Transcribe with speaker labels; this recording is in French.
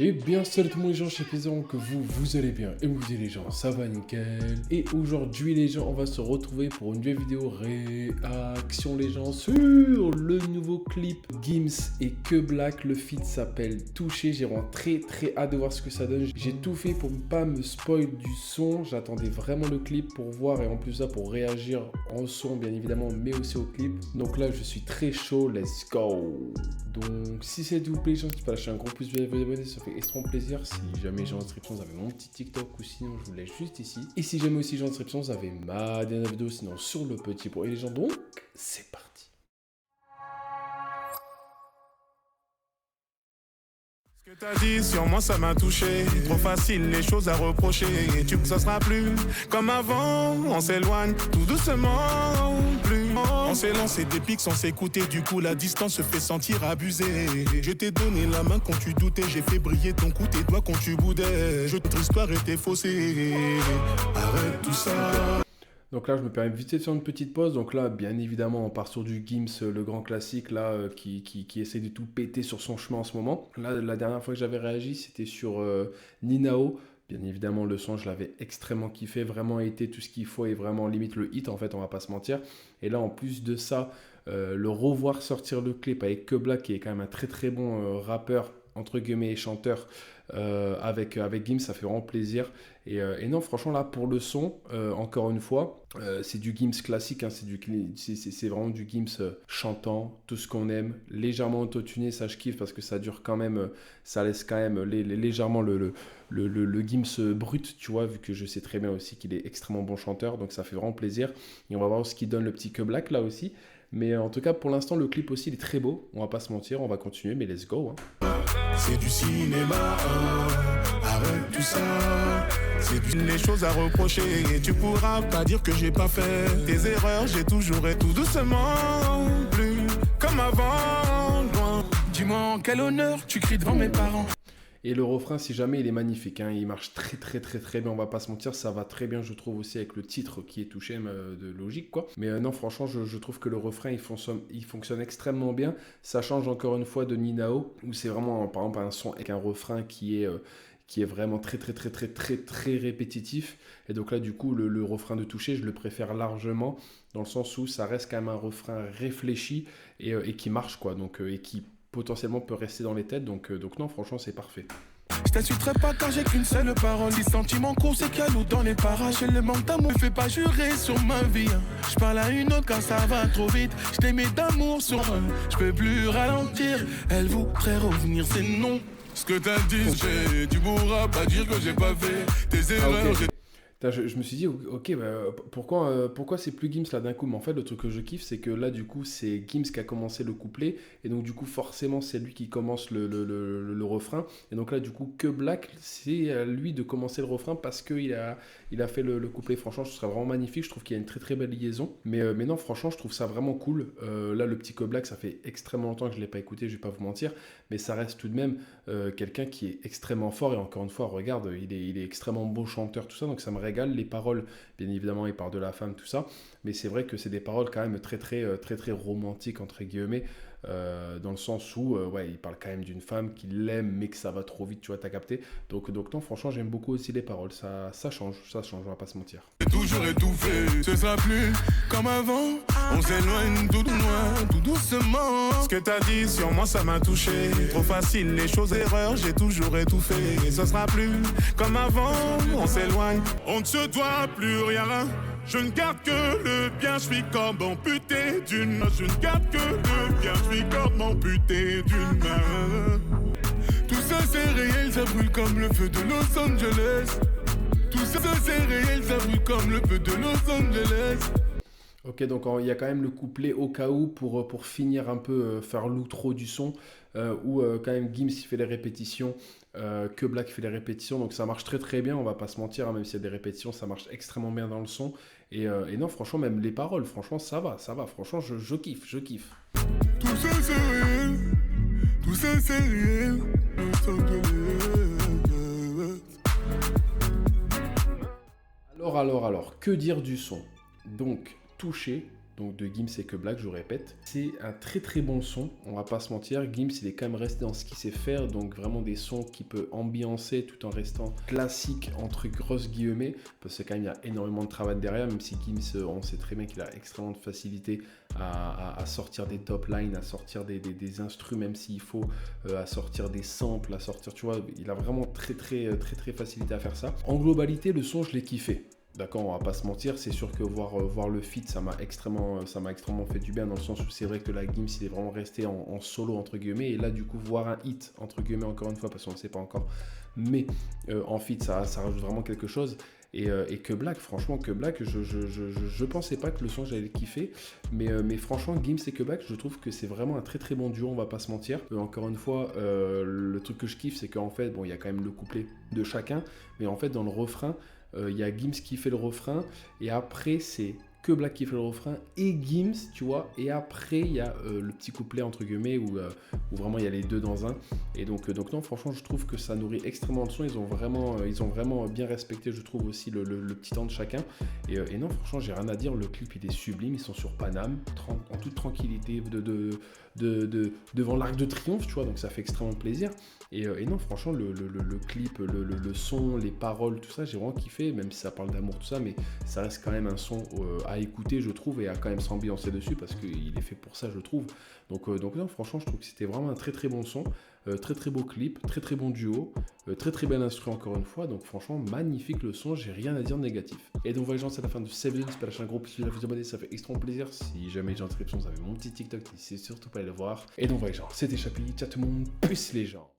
Speaker 1: Et bien salut tout le monde les gens, j'espère que vous allez bien. Et vous dites les gens, ça va nickel. Et aujourd'hui les gens, on va se retrouver pour une nouvelle vidéo réaction les gens sur le nouveau clip Gims et Que Black. Le feat s'appelle Touché. J'ai vraiment très hâte de voir ce que ça donne. J'ai tout fait pour ne pas me spoil du son. J'attendais vraiment le clip pour voir et en plus ça pour réagir en son bien évidemment, mais aussi au clip. Donc là je suis très chaud, let's go. Donc si c'est vous plaît les gens, n'hésitez pas à lâcher un gros pouce bleu et vous abonner, ça fait extrêmement plaisir. Si jamais j'ai en description, vous avez mon petit TikTok ou sinon je vous laisse juste ici. Et si jamais aussi j'ai en description, vous avez ma dernière vidéo sinon sur le petit pour les gens. Donc c'est parti.
Speaker 2: Ce que t'as dit sur moi ça m'a touché. Trop facile les choses à reprocher. Et tu que ça sera plus comme avant. On s'éloigne tout doucement. Plus on s'est lancé des pics sans s'écouter. Du coup la distance se fait sentir abusée. Je t'ai donné la main quand tu doutais. J'ai fait briller ton cou, tes doigts quand tu boudais. Notre histoire était faussée. Arrête tout ça.
Speaker 1: Donc là, je me permets vite de faire une petite pause. Donc là, bien évidemment, on part sur du Gims, le grand classique, là, qui essaie de tout péter sur son chemin en ce moment. Là, la dernière fois que j'avais réagi, c'était sur Ninao. Bien évidemment, le son, je l'avais extrêmement kiffé, vraiment été tout ce qu'il faut et vraiment limite le hit, en fait, on va pas se mentir. Et là, en plus de ça, le revoir sortir le clip avec Que Black, qui est quand même un très bon rappeur, entre guillemets, chanteur, avec Gims, ça fait vraiment plaisir. Et non, franchement, là, pour le son, encore une fois, c'est du Gims classique, hein, c'est vraiment du Gims chantant, tout ce qu'on aime, légèrement autotuné, ça je kiffe parce que ça dure quand même, ça laisse quand même légèrement le Gims brut, tu vois, vu que je sais très bien aussi qu'il est extrêmement bon chanteur, donc ça fait vraiment plaisir. Et on va voir ce qu'il donne le petit Que Black là aussi. Mais en tout cas, pour l'instant, le clip aussi, il est très beau. On va pas se mentir, on va continuer, mais let's go. Hein.
Speaker 2: C'est du cinéma, arrête tout ça. C'est les choses à reprocher et tu pourras pas dire que j'ai pas fait tes erreurs. J'ai toujours été tout doucement, plus comme avant, loin. Dis-moi en quel honneur tu cries devant mes parents.
Speaker 1: Et le refrain, si jamais, il est magnifique, hein. Il marche très bien, on va pas se mentir, ça va très bien, je trouve aussi avec le titre qui est touché, de logique, quoi. Mais non, franchement, je trouve que le refrain, il fonctionne extrêmement bien. Ça change encore une fois de Ninao, où c'est vraiment, par exemple, un son avec un refrain qui est vraiment très répétitif. Et donc là, du coup, le refrain de Touché, je le préfère largement, dans le sens où ça reste quand même un refrain réfléchi et qui marche, quoi, donc, et qui potentiellement peut rester dans les têtes, donc non, franchement, c'est parfait.
Speaker 2: Je t'insulterai pas car j'ai qu'une seule parole. Les sentiments courts, c'est qu'il y a l'eau dans les parages. Et le manque d'amour me fait pas jurer sur ma vie. Je parle à une autre car ça va trop vite. Je t'aimais d'amour sur un, je peux plus ralentir. Elle voudrait revenir, c'est non. Ce que t'as dit, tu pourras pas dire que j'ai pas fait tes erreurs.
Speaker 1: Okay. Je me suis dit, ok, bah, pourquoi c'est plus Gims là d'un coup? Mais en fait, le truc que je kiffe, c'est que là, du coup, c'est Gims qui a commencé le couplet. Et donc, du coup, forcément, c'est lui qui commence le refrain. Et donc là, du coup, Que Black, c'est à lui de commencer le refrain parce qu'il a fait le couplet. Franchement, ce serait vraiment magnifique. Je trouve qu'il y a une très belle liaison. Mais non, franchement, je trouve ça vraiment cool. Là, le petit Que Black, ça fait extrêmement longtemps que je ne l'ai pas écouté, je vais pas vous mentir. Mais ça reste tout de même quelqu'un qui est extrêmement fort. Et encore une fois, regarde, il est extrêmement beau chanteur, tout ça. Donc, ça me régale. Les paroles, bien évidemment, il parle de la femme, tout ça, mais c'est vrai que c'est des paroles quand même très romantiques entre guillemets, dans le sens où ouais, il parle quand même d'une femme qu'il aime mais que ça va trop vite, tu vois, t'as capté. Donc non, franchement, j'aime beaucoup aussi les paroles, ça change, on va pas se mentir.
Speaker 2: J'ai toujours étouffé, ce sera plus comme avant. On s'éloigne tout loin, tout doucement. Ce que t'as dit sur moi, ça m'a touché. Trop facile, les choses erreurs, j'ai toujours étouffé. Et ce sera plus comme avant. On s'éloigne, on ne se doit plus rien. Je ne garde que le bien, je suis comme amputé d'une main. Je ne garde que le bien, je suis comme amputé d'une main. Tout ça c'est réel, ça brûle comme le feu de Los Angeles. Tout ça c'est réel, ça brûle comme le feu de Los Angeles.
Speaker 1: Ok, donc il y a quand même le couplet au cas où pour finir un peu, faire l'outro du son, où quand même Gims il fait les répétitions, Que Black fait les répétitions, donc ça marche très bien, on va pas se mentir, hein, même s'il y a des répétitions, ça marche extrêmement bien dans le son, et non, franchement, même les paroles, franchement, ça va, franchement, je kiffe.
Speaker 2: Tout ça c'est réel, tout ça c'est réel,
Speaker 1: Alors, que dire du son? Donc, Touché, donc de Gims et Que Black, je répète. C'est un très très bon son, on va pas se mentir. Gims, il est quand même resté dans ce qu'il sait faire, donc vraiment des sons qui peut ambiancer tout en restant classique entre grosses guillemets, parce que quand même il y a énormément de travail derrière, même si Gims, on sait très bien qu'il a extrêmement de facilité à sortir des top lines, à sortir des instrus, même s'il faut, à sortir des samples, à sortir, tu vois, il a vraiment très facilité à faire ça. En globalité, le son, je l'ai kiffé. D'accord, on va pas se mentir, c'est sûr que voir le feat, ça m'a extrêmement fait du bien, dans le sens où c'est vrai que la Gims, il est vraiment resté en solo entre guillemets, et là du coup voir un hit entre guillemets, encore une fois, parce qu'on ne sait pas encore, mais en feat, ça rajoute vraiment quelque chose. Et Que Black, franchement, Que Black, je pensais pas que le son j'allais le kiffer, mais franchement, Gims et Que Black, je trouve que c'est vraiment un très bon duo, on va pas se mentir. Encore une fois, le truc que je kiffe, c'est qu'en fait, bon, il y a quand même le couplet de chacun, mais en fait, dans le refrain, il y a Gims qui fait le refrain, et après, c'est Que Black qui fait le refrain et Gims, tu vois, et après il y a le petit couplet entre guillemets où vraiment il y a les deux dans un, et donc non, franchement je trouve que ça nourrit extrêmement le son. Ils ont vraiment bien respecté, je trouve, aussi le petit temps de chacun, et non, franchement j'ai rien à dire, le clip il est sublime, ils sont sur Paname en toute tranquillité devant l'Arc de Triomphe, tu vois, donc ça fait extrêmement plaisir. Et non, franchement, le clip, le son, les paroles, tout ça, j'ai vraiment kiffé, même si ça parle d'amour, tout ça, mais ça reste quand même un son à écouter, je trouve, et à quand même s'ambiancer dessus, parce qu'il est fait pour ça, je trouve. Donc non, franchement, je trouve que c'était vraiment un très bon son, très beau clip, très bon duo, très bel instru encore une fois, donc franchement, magnifique le son, j'ai rien à dire de négatif. Et donc voilà les gens, c'est la fin de cette vidéo, j'espère que lâcher un gros plaisir à vous abonner, ça fait extrêmement plaisir. Si jamais j'ai en description, vous avez mon petit TikTok, n'hésitez surtout pas à aller le voir. Et donc voilà les gens, c'était Chapi, ciao tout le monde, plus les gens.